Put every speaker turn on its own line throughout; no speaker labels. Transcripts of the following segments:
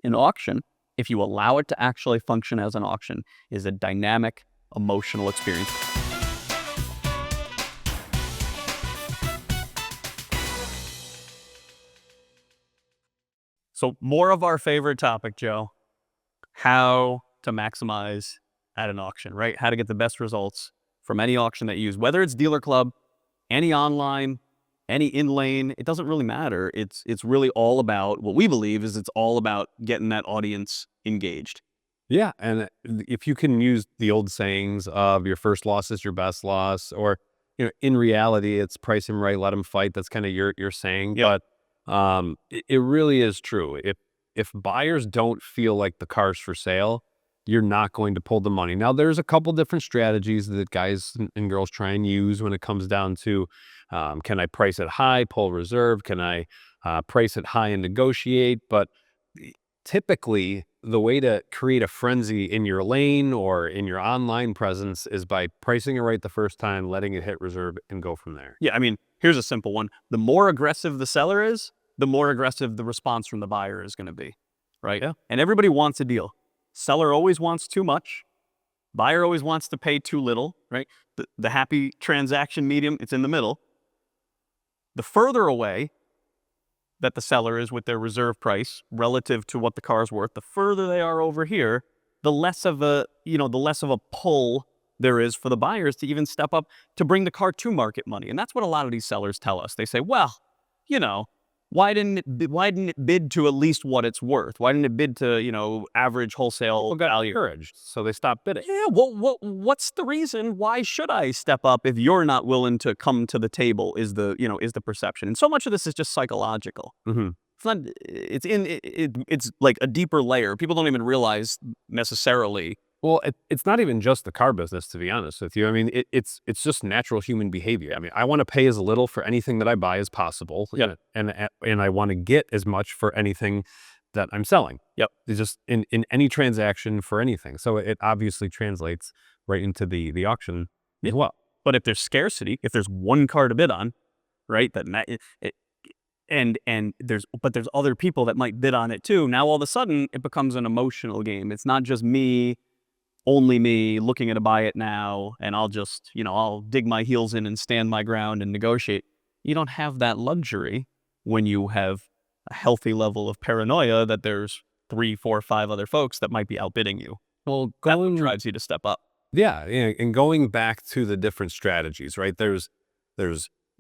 an auction, if you allow it to actually function as an auction, is a dynamic, emotional experience. So more of our favorite topic, Joe, how to maximize at an auction, right? How to get the best results from any auction that you use, whether it's DealerClub, any online, any in-lane, it doesn't really matter. It's really all about, what we believe is it's all about getting that audience engaged.
Yeah, and if you can use the old sayings of your first loss is your best loss, or in reality, it's price him right, let him fight. That's kind of your saying,
Yep.
but it really is true. If buyers don't feel like the car's for sale, you're not going to pull the money. Now, there's a couple different strategies that guys and girls try and use when it comes down to, can I price it high, pull reserve? Can I price it high and negotiate? But typically, the way to create a frenzy in your lane or in your online presence is by pricing it right the first time, letting it hit reserve, and go from there.
Yeah, I mean, here's a simple one. The more aggressive the seller is, the more aggressive the response from the buyer is going to be, right?
Yeah.
And everybody wants a deal. Seller always wants too much. Buyer always wants to pay too little, right? The happy transaction medium, it's in the middle. The further away that the seller is with their reserve price relative to what the car's worth, the further they are over here, the less of a pull there is for the buyers to even step up to bring the car to market money. And that's what a lot of these sellers tell us. They say, well, why didn't it bid to at least what it's worth? Why didn't it bid to, average wholesale value?
Encouraged, so they stop bidding.
Yeah, well, what's the reason? Why should I step up if you're not willing to come to the table? Is the perception, and so much of this is just psychological.
Mm-hmm.
It's not. It's like a deeper layer. People don't even realize necessarily.
Well, it's not even just the car business, to be honest with you. I mean, it's just natural human behavior. I mean, I want to pay as little for anything that I buy as possible,
Yep.
and I want to get as much for anything that I'm selling.
Yep.
It's just in any transaction for anything. So it obviously translates right into the auction as well.
But if there's scarcity, if there's one car to bid on, right? And there's other people that might bid on it too. Now all of a sudden it becomes an emotional game. It's not just only me looking to buy it now, and I'll just, I'll dig my heels in and stand my ground and negotiate. You don't have that luxury when you have a healthy level of paranoia that there's 3, 4, 5 other folks that might be outbidding you.
Well,
That drives you to step up.
Yeah, and going back to the different strategies, right? There's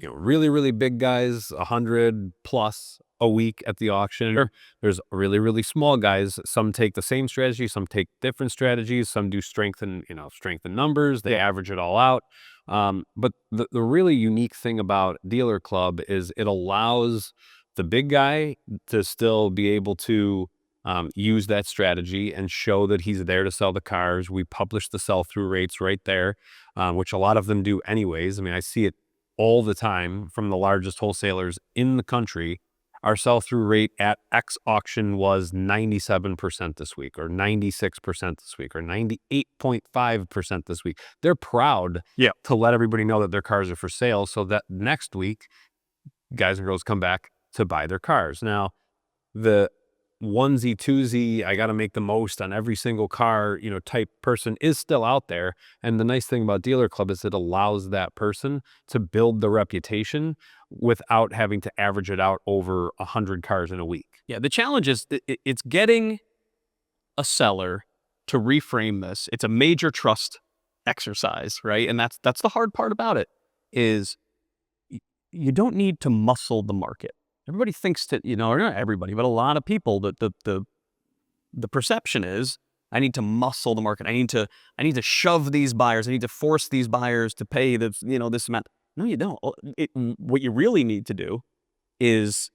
really, really big guys, 100 plus a week at the auction.
Sure.
There's really, really small guys. Some take the same strategy, some take different strategies, some do strength in numbers. They average it all out. But the really unique thing about DealerClub is it allows the big guy to still be able to use that strategy and show that he's there to sell the cars. We publish the sell-through rates right there, which a lot of them do anyways. I mean, I see it all the time from the largest wholesalers in the country. Our sell-through rate at X auction was 97% this week, or 96% this week, or 98.5% this week. They're proud to let everybody know that their cars are for sale, so that next week, guys and girls come back to buy their cars. Now, the onesie twosie, I got to make the most on every single car, type person is still out there. And the nice thing about DealerClub is it allows that person to build the reputation without having to average it out over 100 cars in a week.
Yeah, the challenge is it's getting a seller to reframe this. It's a major trust exercise, right? And that's the hard part about it, is you don't need to muscle the market. Everybody thinks that, or not everybody, but a lot of people, that the perception is, I need to muscle the market. I need to shove these buyers. I need to force these buyers to pay this amount. No, you don't. What you really need to do is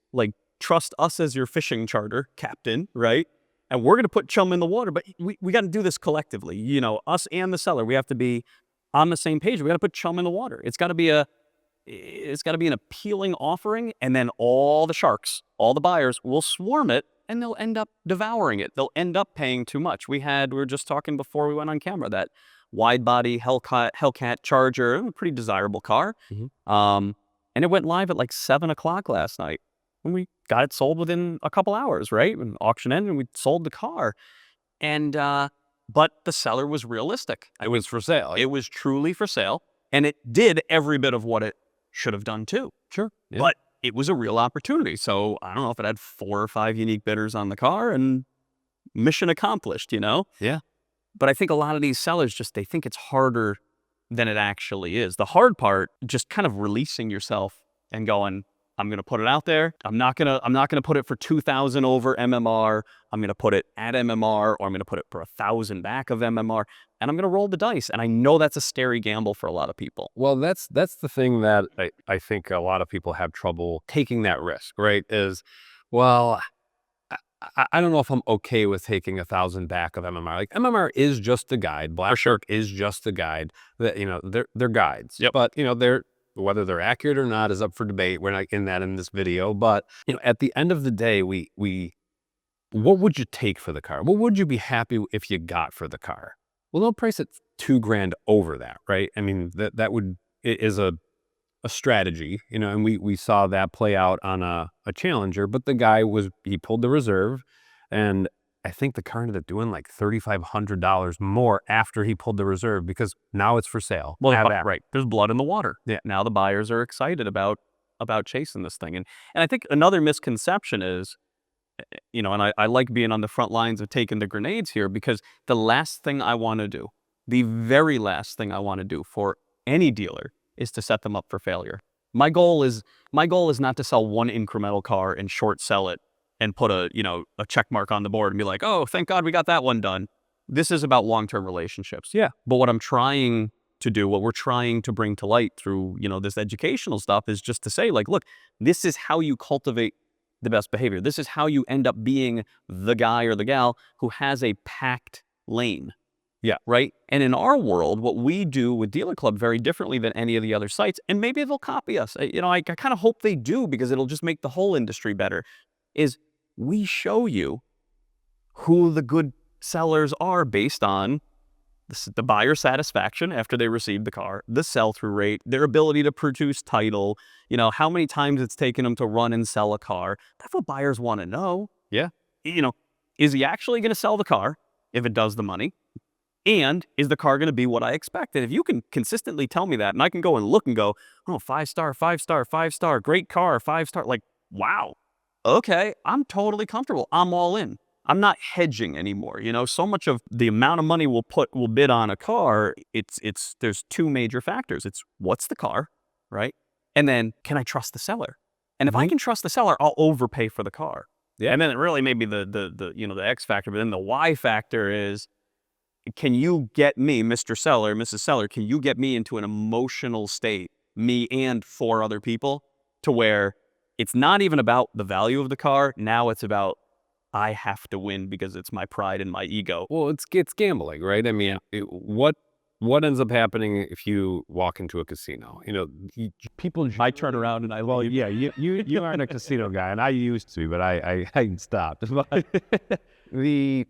trust us as your fishing charter captain, right? And we're going to put chum in the water, but we got to do this collectively. Us and the seller, we have to be on the same page. We got to put chum in the water. It's got to be an appealing offering, and then all the sharks, all the buyers will swarm it, and they'll end up devouring it. They'll end up paying too much. We were just talking before we went on camera, that wide body Hellcat Charger, a pretty desirable car.
Mm-hmm.
And it went live at 7 o'clock last night. and we got it sold within a couple hours, right? And auction ended, and we sold the car. And but the seller was realistic.
It was for sale.
It was truly for sale, and it did every bit of what it should have done too.
Sure. Yeah.
But it was a real opportunity. So I don't know if it had 4 or 5 unique bidders on the car, and mission accomplished, you know?
Yeah.
But I think a lot of these sellers they think it's harder than it actually is. The hard part, just kind of releasing yourself and going, I'm going to put it out there. I'm not going to put it for 2,000 over MMR. I'm going to put it at MMR, or I'm going to put it for 1,000 back of MMR, and I'm going to roll the dice. And I know that's a scary gamble for a lot of people.
Well, that's the thing that I think a lot of people have trouble taking that risk, right? Is, well, I don't know if I'm okay with taking 1,000 back of MMR. Like, MMR is just a guide. Black Shark is just a guide. That, you know, they're guides.
Yep.
But, you know, whether they're accurate or not is up for debate. We're not in that in this video. But, you know, at the end of the day, what would you take for the car? What would you be happy if you got for the car? Well, they'll price it $2,000 over that, right? I mean, it is a strategy, you know, and we saw that play out on a Challenger, but the guy he pulled the reserve, and I think the car ended up doing like $3,500 more after he pulled the reserve, because now it's for sale.
Well, right. There's blood in the water. Yeah. Now the buyers are excited about chasing this thing. And I think another misconception is, you know, and I like being on the front lines of taking the grenades here, because the last thing I want to do, the very last thing I want to do for any dealer, is to set them up for failure. My goal is not to sell one incremental car and short sell it and put a check mark on the board and be like, oh, thank God we got that one done. This is about long-term relationships.
Yeah.
But what I'm trying to do, what we're trying to bring to light through, you know, this educational stuff, is just to say, like, look, this is how you cultivate the best behavior. This is how you end up being the guy or the gal who has a packed lane.
Yeah.
Right. And in our world, what we do with DealerClub very differently than any of the other sites, and maybe they'll copy us. You know, I kind of hope they do, because it'll just make the whole industry better, is we show you who the good sellers are based on the buyer satisfaction after they receive the car, the sell-through rate, their ability to produce title, you know, how many times it's taken them to run and sell a car. That's what buyers want to know.
Yeah.
You know, is he actually going to sell the car if it does the money? And is the car going to be what I expect? And if you can consistently tell me that, and I can go and look and go, oh, 5-star, 5-star, 5-star, great car, 5-star, like, wow, okay, I'm totally comfortable. I'm all in. I'm not hedging anymore. You know, so much of the amount of money we'll bid on a car, there's 2 major factors. It's what's the car, right? And then, can I trust the seller? And if I can trust the seller, I'll overpay for the car. Yeah. And then it really may be the you know, the X factor, but then the Y factor is, can you get me, Mr. Seller, Mrs. Seller, can you get me into an emotional state, me and 4 other people, to where it's not even about the value of the car. Now it's about, I have to win because it's my pride and my ego.
Well, it's gambling, right? I mean, what ends up happening if you walk into a casino? You know, people.
I turn around and I
Well, yeah, you aren't a casino guy, and I used to, but I stopped.
the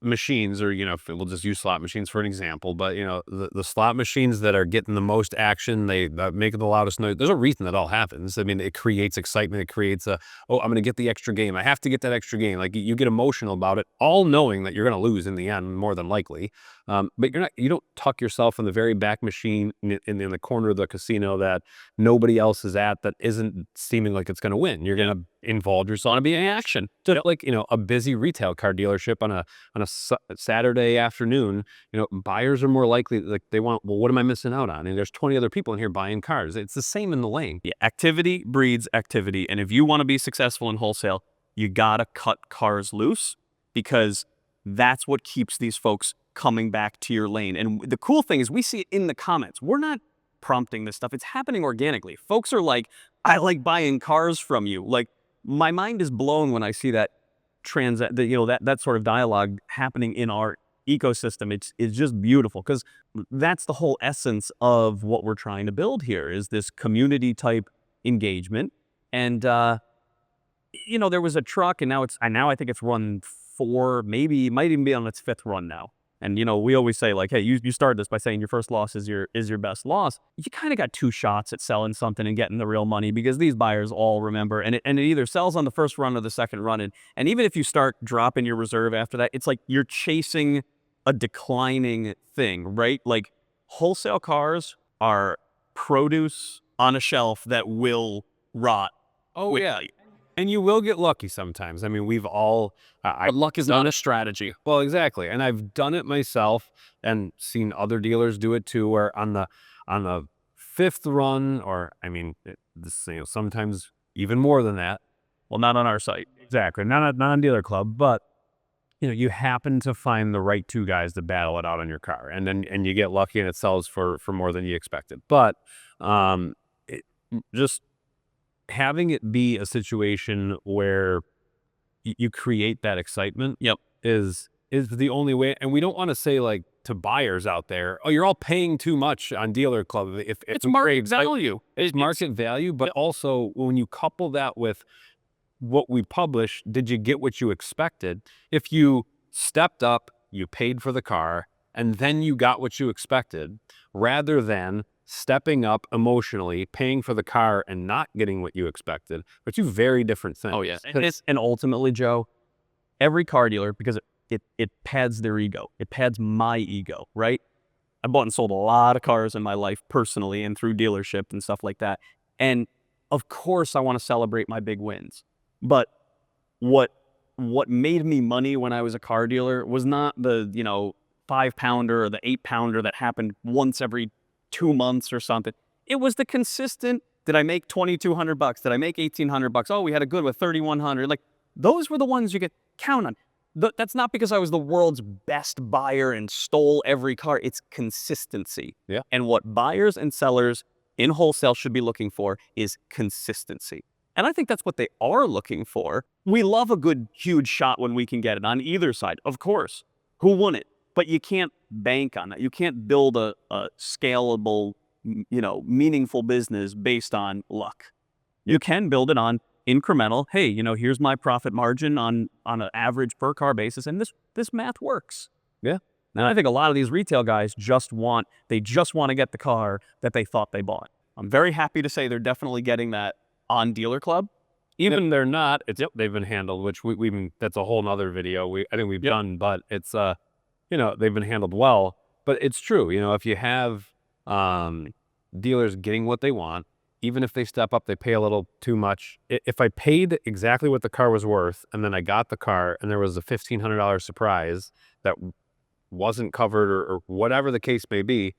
machines, or, you know, we'll just use slot machines for an example, but, you know, the slot machines that are getting the most action, they make the loudest noise. There's a reason that all happens. I mean, it creates excitement. It creates I'm going to get the extra game. I have to get that extra game. Like, you get emotional about it, all knowing that you're going to lose in the end, more than likely. But you don't tuck yourself in the very back machine in the corner of the casino that nobody else is at, that isn't seeming like it's going to win. You're going to involve yourself in being action. Just like, you know, a busy retail car dealership on a Saturday afternoon, you know, buyers are more likely, like, they want, well, what am I missing out on? And there's 20 other people in here buying cars. It's the same in the lane.
Yeah, activity breeds activity. And if you want to be successful in wholesale, you got to cut cars loose, because that's what keeps these folks coming back to your lane. And the cool thing is, we see it in the comments. We're not prompting this stuff. It's happening organically. Folks are like, I like buying cars from you. Like, my mind is blown when I see that that sort of dialogue happening in our ecosystem. It's just beautiful, because that's the whole essence of what we're trying to build here, is this community type engagement. And you know, there was a truck, and now I think it's run 4, maybe it might even be on its 5th run now. and we always say like, hey, you started this by saying your first loss is your best loss. You kind of got 2 shots at selling something and getting the real money, because these buyers all remember, and it either sells on the first run or the second run. And even if you start dropping your reserve after that, it's like you're chasing a declining thing, right? Like, wholesale cars are produce on a shelf that will rot.
Oh yeah. And you will get lucky sometimes. I mean, we've all
But luck is not a strategy.
well, exactly. And I've done it myself and seen other dealers do it too, where on the 5th run, or I mean, sometimes even more than that.
Well, not on our site.
Exactly. Not on DealerClub, but you happen to find the right 2 guys to battle it out on your car, and
You get lucky and it sells for more than you expected. But just having it be a situation where you create that excitement is the only way. And we don't want to say, like, to buyers out there, oh, you're all paying too much on DealerClub. If
It's market value.
It's market value, but also when you couple that with what we publish, did you get what you expected? If you stepped up, you paid for the car, and then you got what you expected, rather than stepping up emotionally, paying for the car and not getting what you expected, are 2 very different things.
Oh yeah. And ultimately, Joe, every car dealer, because it pads their ego. It pads my ego, right? I bought and sold a lot of cars in my life personally and through dealership and stuff like that. And of course I want to celebrate my big wins. But what made me money when I was a car dealer was not the, 5-pounder or the 8-pounder that happened once every 2 months or something. It was the consistent, did I make $2,200? Did I make $1,800? Oh, we had a good with $3,100. Like, those were the ones you could count on. That's not because I was the world's best buyer and stole every car. It's consistency.
Yeah.
And what buyers and sellers in wholesale should be looking for is consistency. And I think that's what they are looking for. We love a good, huge shot when we can get it on either side, of course. Who wouldn't? But you can't bank on that. You can't build a scalable, meaningful business based on luck. You can build it on incremental. Hey, here's my profit margin on an average per car basis, and this math works.
Yeah.
And I think a lot of these retail guys just want to get the car that they thought they bought. I'm very happy to say they're definitely getting that on DealerClub.
Even they're not, they've been handled, which that's a whole nother video I think we've done, but it's they've been handled well. But it's true, if you have dealers getting what they want, even if they step up, they pay a little too much. If I paid exactly what the car was worth, and then I got the car and there was a $1,500 surprise that wasn't covered, or whatever the case may be,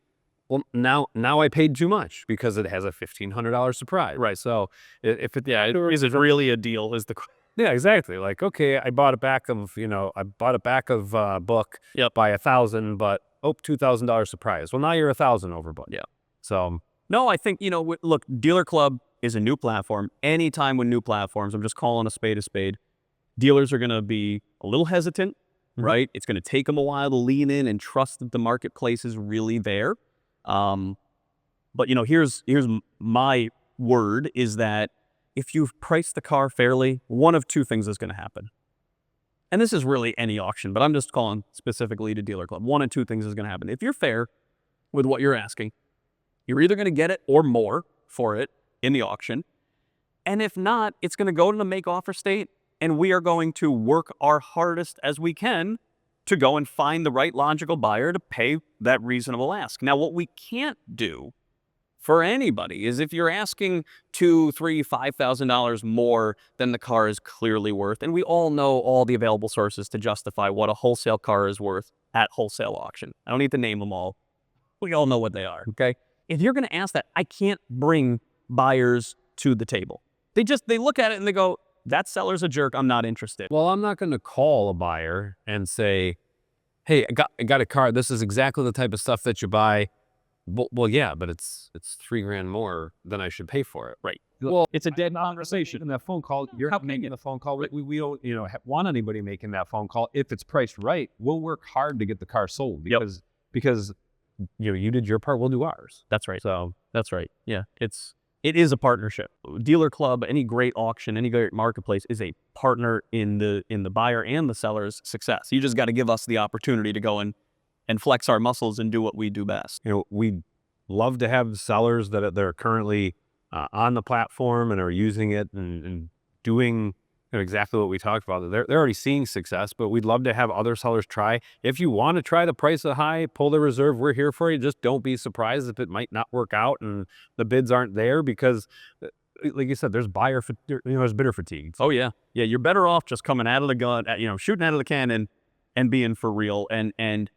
well, now I paid too much because it has a $1,500 surprise.
Right.
So if it,
is it really a deal? Is the
yeah, exactly. Like, okay, I bought a back of book by $1,000, but $2,000 surprise. Well, now you're $1,000 over budget.
Yeah.
So
no, I think look, DealerClub is a new platform. Anytime with new platforms, I'm just calling a spade, dealers are going to be a little hesitant, right? It's going to take them a while to lean in and trust that the marketplace is really there. But here's my word is that if you've priced the car fairly, one of 2 things is going to happen. And this is really any auction, but I'm just calling specifically to DealerClub. 1 of 2 things is going to happen. If you're fair with what you're asking, you're either going to get it or more for it in the auction. And if not, it's going to go to the make offer state, and we are going to work our hardest as we can to go and find the right logical buyer to pay that reasonable ask. Now, what we can't do for anybody is if you're asking $2,000, $3,000, $5,000 more than the car is clearly worth, and we all know all the available sources to justify what a wholesale car is worth at wholesale auction. I don't need to name them all. We all know what they are, okay? If you're going to ask that, I can't bring buyers to the table. They look at it and they go, that seller's a jerk, I'm not interested.
Well, I'm not going to call a buyer and say, hey, I got a car. This is exactly the type of stuff that you buy. Well, yeah, but it's $3,000 more than I should pay for it.
Right.
Well,
it's a dead conversation.
In that phone call, you're not making the phone call. We don't want anybody making that phone call. If it's priced right, we'll work hard to get the car sold because you did your part, we'll do ours.
That's right. So that's right. Yeah, it is a partnership. DealerClub, any great auction, any great marketplace is a partner in the buyer and the seller's success. You just got to give us the opportunity to go and and flex our muscles and do what we do best.
We love to have sellers that are currently on the platform and are using it and doing exactly what we talked about. They're already seeing success, but we'd love to have other sellers try. If you want to try the price of high, pull the reserve, we're here for you. Just don't be surprised if it might not work out and the bids aren't there, because like you said, there's there's bidder fatigue.
Oh yeah. Yeah. You're better off just coming out of the gun, shooting out of the cannon and being for real. And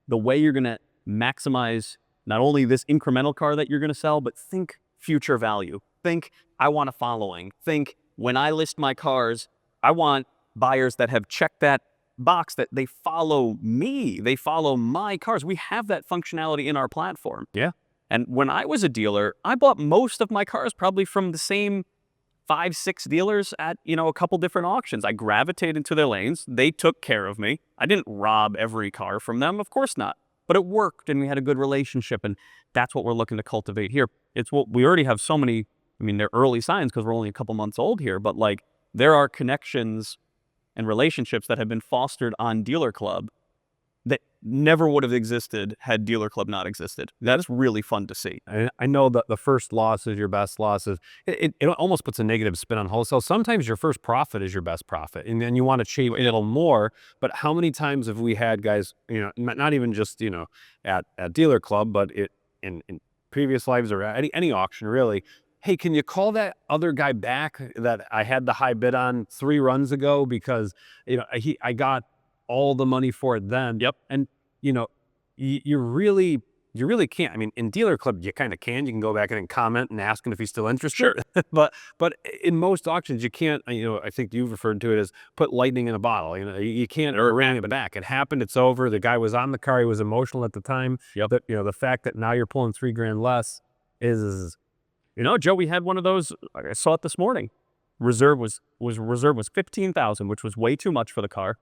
the way you're going to maximize not only this incremental car that you're going to sell, but think future value. Think, I want a following. Think, when I list my cars, I want buyers that have checked that box, that they follow me, they follow my cars. We have that functionality in our platform.
Yeah.
And when I was a dealer, I bought most of my cars probably from the same 5-6 dealers at, a couple different auctions. I gravitated to their lanes. They took care of me. I didn't rob every car from them. Of course not. But it worked, and we had a good relationship, and that's what we're looking to cultivate here. It's what we already have so many. They're early signs because we're only a couple months old here, but like, there are connections and relationships that have been fostered on DealerClub that never would have existed had DealerClub not existed. That is really fun to see.
I know that the first loss is your best loss. It almost puts a negative spin on wholesale. Sometimes your first profit is your best profit, and then you want to achieve a little more. But how many times have we had guys, not even just, at DealerClub, but in previous lives or at any auction really, hey, can you call that other guy back that I had the high bid on 3 runs ago, because I got all the money for it then.
Yep.
And you really can't. In DealerClub you kind of can. You can go back in and comment and ask him if he's still interested.
Sure.
but in most auctions you can't. I think you've referred to it as put lightning in a bottle. You can't ram it back. It happened. It's over. The guy was on the car. He was emotional at the time.
Yep.
The fact that now you're pulling $3,000 less is.
Joe, we had one of those. I saw it this morning. Reserve was $15,000, which was way too much for the car.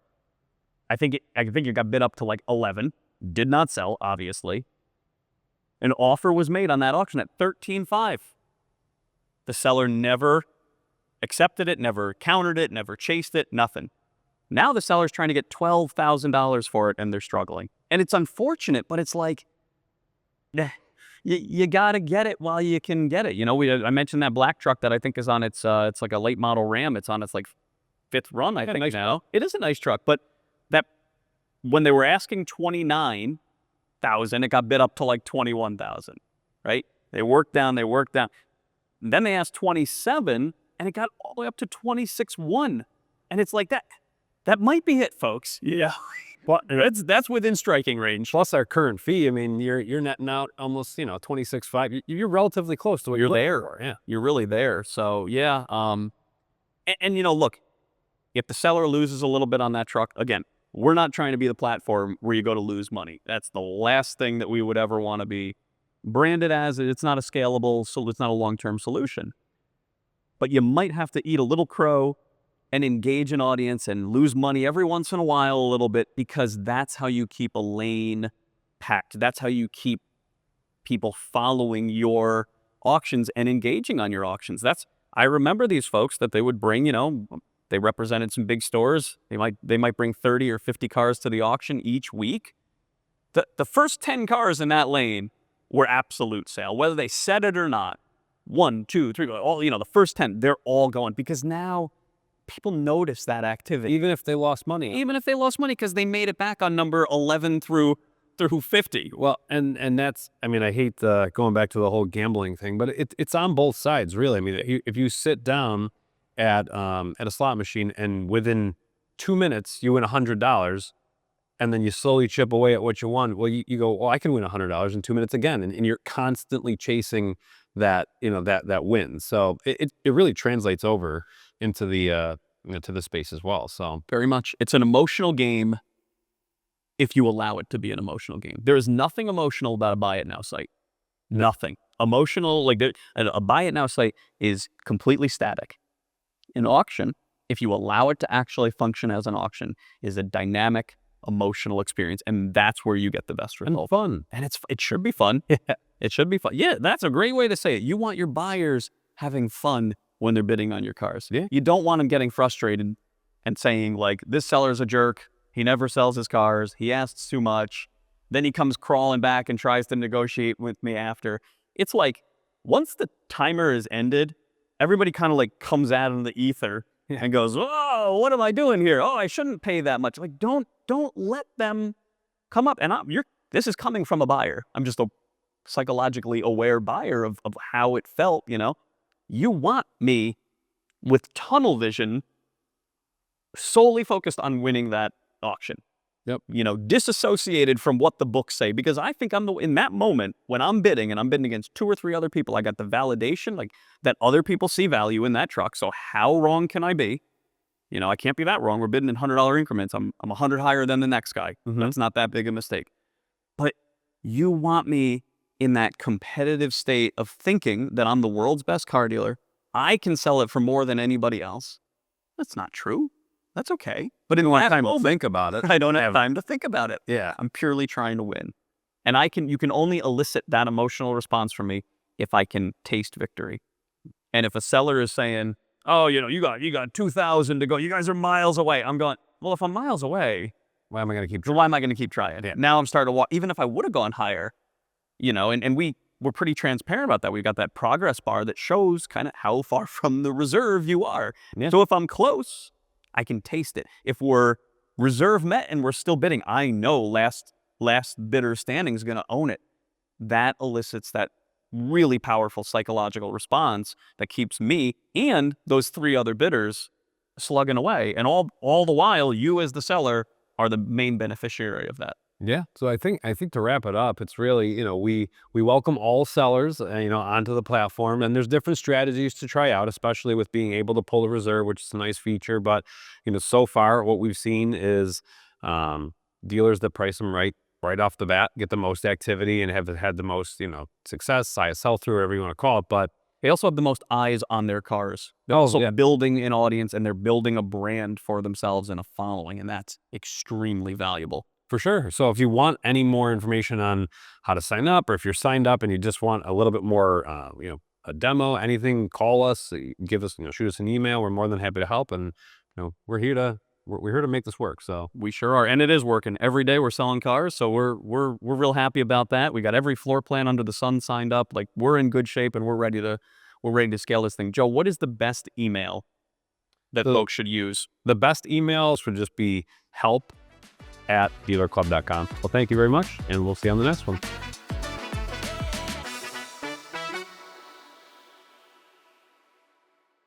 I think it got bid up to like 11. Did not sell, obviously. An offer was made on that auction at $13,500. The seller never accepted it, never countered it, never chased it, nothing. Now the seller's trying to get $12,000 for it, and they're struggling. And it's unfortunate, but it's like, you got to get it while you can get it. I mentioned that black truck that I think is on it's like a late model Ram. It's on its like 5th run, I think now. It is a nice truck, but that when they were asking $29,000, it got bid up to like $21,000, right? They worked down. And then they asked $27,000, and it got all the way up to $26,100. And it's like that might be it, folks. Yeah. Well, that's within striking range.
Plus our current fee. You're netting out almost, $26,500. You're relatively close to what
you're there.
For. Yeah,
you're really there. So yeah. And look, if the seller loses a little bit on that truck, again, we're not trying to be the platform where you go to lose money. That's the last thing that we would ever want to be branded as. It's not a scalable, so it's not a long-term solution. But you might have to eat a little crow and engage an audience and lose money every once in a while a little bit, because that's how you keep a lane packed. That's how you keep people following your auctions and engaging on your auctions. I remember these folks that they would bring, they represented some big stores. They might bring 30 or 50 cars to the auction each week. The first 10 cars in that lane were absolute sale, whether they said it or not. 1, 2, 3, all, the first 10, they're all going, because now people notice that activity.
Even if they lost money.
Even if they lost money, because they made it back on number 11 through 50.
Well, and that's, I hate going back to the whole gambling thing, but it's on both sides, really. If you sit down at a slot machine and within 2 minutes you win $100, and then you slowly chip away at what you won, well, you go, well, I can win $100 in 2 minutes again, and you're constantly chasing that win. So it really translates over into the to the space as well. So
very much, it's an emotional game. If you allow it to be an emotional game, there is nothing emotional about a buy it now site. Nothing emotional. A buy it now site is completely static. An auction, if you allow it to actually function as an auction, is a dynamic, emotional experience, and that's where you get the best result.
And fun.
And it should be fun. Yeah. It should be fun. Yeah, that's a great way to say it. You want your buyers having fun when they're bidding on your cars.
Yeah.
You don't want them getting frustrated and saying like, this seller's a jerk. He never sells his cars. He asks too much. Then he comes crawling back and tries to negotiate with me after. It's like, once the timer is ended, everybody kind of like comes out of the ether and goes, "Oh, what am I doing here? Oh, I shouldn't pay that much." Like, don't let them come up. And this is coming from a buyer. I'm just a psychologically aware buyer of how it felt, you know. You want me with tunnel vision, solely focused on winning that auction.
Yep.
You know, disassociated from what the books say, because I think in that moment when I'm bidding and I'm bidding against 2 or 3 other people, I got the validation like that other people see value in that truck. So how wrong can I be? You know, I can't be that wrong. We're bidding in $100 increments. I'm 100 higher than the next guy. That's not that big a mistake. But you want me in that competitive state of thinking that I'm the world's best car dealer. I can sell it for more than anybody else. That's not true. That's okay. But in that
time
moment,
to think about it.
I don't have time to think about it.
Yeah.
I'm purely trying to win. And you can only elicit that emotional response from me if I can taste victory. And if a seller is saying, "Oh, you know, you got 2,000 to go. You guys are miles away." I'm going, well, if I'm miles away,
Why am I going to keep
then why am I going to keep trying?
Yeah.
Now I'm starting to walk, even if I would have gone higher, you know, and we're pretty transparent about that. We've got that progress bar that shows kind of how far from the reserve you are.
Yeah.
So if I'm close, I can taste it. If we're reserve met and we're still bidding, I know last bidder standing is going to own it. That elicits that really powerful psychological response that keeps me and those 3 other bidders slugging away. And all the while, you as the seller are the main beneficiary of that.
Yeah. So I think to wrap it up, it's really, you know, we welcome all sellers, you know, onto the platform, and there's different strategies to try out, especially with being able to pull a reserve, which is a nice feature. But, you know, so far what we've seen is dealers that price them right off the bat get the most activity and have had the most, you know, success, highest sell-through, whatever you want to call it. But
they also have the most eyes on their cars. They're also building an audience, and they're building a brand for themselves and a following, and that's extremely valuable.
For sure. So if you want any more information on how to sign up, or if you're signed up and you just want a little bit more, you know, a demo, anything, call us, give us, you know, shoot us an email. We're more than happy to help. And, you know, we're here to make this work. So
we sure are. And it is working. Every day we're selling cars. So we're real happy about that. We got every floor plan under the sun signed up. Like, we're in good shape, and we're ready to scale this thing. Joe, what is the best email that folks should use?
The best emails would just be help@dealerclub.com. Well, thank you very much, and we'll see you on the next one.